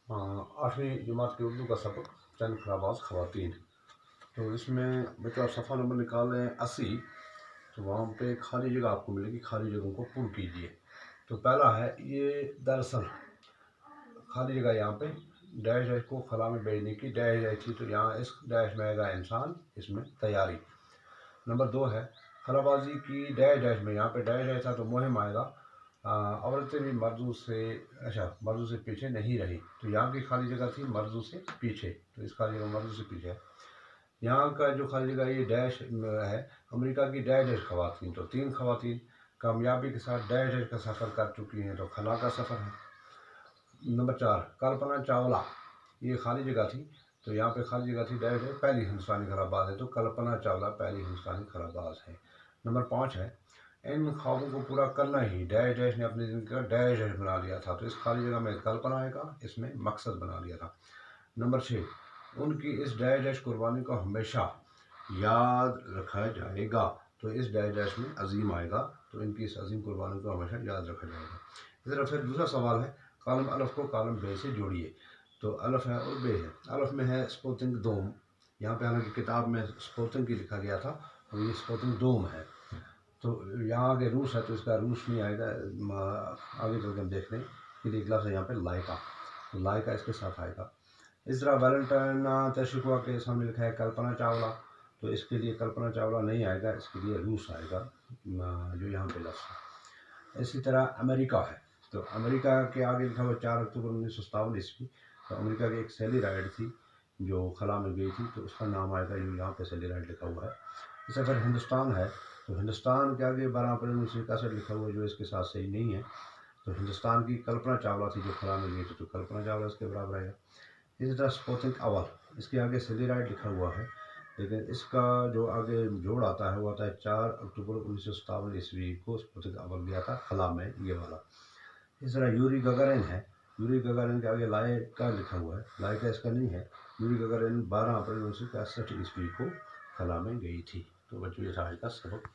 आठवीं जमात के उर्दू का सबक चंद खराबाज खवातीन। तो इसमें बच्चों आप सफ़ा नंबर निकालें 80। तो वहाँ पे खाली जगह आपको मिलेगी, खाली जगहों को पूर्ण कीजिए। तो पहला है ये दरअसल खाली जगह यहाँ पे डैश डैश को खला में भेजने की डैश डैश थी, तो यहाँ इस डैश में आएगा इंसान, इसमें तैयारी। नंबर 2 है खलाबाजी की डैश डैश में, यहाँ पे डैश डैश था तो मुहिम आएगा। औरतें भी मर्दों से मर्दों से पीछे नहीं रही, तो यहाँ की खाली जगह थी मर्दों से पीछे, तो इस खाली जगह मर्दों से पीछे है। यहाँ का जो खाली जगह ये डैश है, अमेरिका की डैश डैश खवातीन, तो 3 खवातीन कामयाबी के साथ डैश डैश का सफ़र कर चुकी हैं, तो खला का सफ़र है। नंबर 4 कल्पना चावला, ये खाली जगह थी, तो यहाँ पे खाली जगह थी डैश डैश पहली हिंदुस्तानी खलाबाज है, तो कल्पना चावला पहली हिंदुस्तानी खलाबाज है। नंबर 5 है इन ख्वाबों को पूरा करना ही डैश डैश ने अपनी ज़िंदगी का डैश डैश बना लिया था, तो इस खाली जगह में कल्पना आएगा, इसमें मकसद बना लिया था। नंबर 6 उनकी इस डैश डैश कुर्बानी को हमेशा याद रखा जाएगा, तो इस डैश डैश में अजीम आएगा, तो इनकी इस अजीम कुर्बानी को हमेशा याद रखा जाएगा। इस तरह फिर दूसरा सवाल है कॉलम अलफ को कॉलम बे से जोड़िए। तो अलफ है और बे है। अलफ में है स्पोतिंग दोम, यहाँ पे हालांकि किताब में स्पोतिंग की लिखा गया था, और ये स्पोतिंग दोम है। तो यहाँ आगे रूस है, तो इसका रूस नहीं आएगा, आगे चल के हम देख लें कि लफ्ज़ है यहाँ पे लाइका, तो लाइका इसके साथ आएगा। इस तरह वैलेंटाइना तशरिफा के सामने लिखा है कल्पना चावला, तो इसके लिए कल्पना चावला नहीं आएगा, इसके लिए रूस आएगा जो यहाँ पे लफ्ज़ है। इसी तरह अमेरिका है, तो अमेरिका के आगे लिखा हुआ 4 अक्टूबर 1957 ईस्वी, तो अमेरिका की एक सैली राइड थी जो खला में गई थी, तो उसका नाम आएगा जो यहाँ पे सैली राइड लिखा हुआ है। इसी तरह हिंदुस्तान है, तो हिंदुस्तान के आगे 12 अप्रैल 1961 लिखा हुआ है, जो इसके साथ सही नहीं है, तो हिंदुस्तान की कल्पना चावला थी जो खला में गई थी, तो कल्पना चावला इसके बराबर आएगा। इसी तरह स्पोतिंग अवल, इसके आगे सैली राइड लिखा हुआ है, लेकिन इसका जो आगे जोड़ आता है वो आता है 4 अक्टूबर 1957 ईस्वी को स्पुतनिक अवल गया था खला में, ये वाला। इस तरह यूरी गगारिन है, यूरी गगारिन के आगे लाइका लिखा हुआ है, लाइका इसका नहीं है। यूरी गगारिन 12 अप्रैल 1961 ईस्वी को खला में गई थी। तो बच्चों ये था आज का सबक।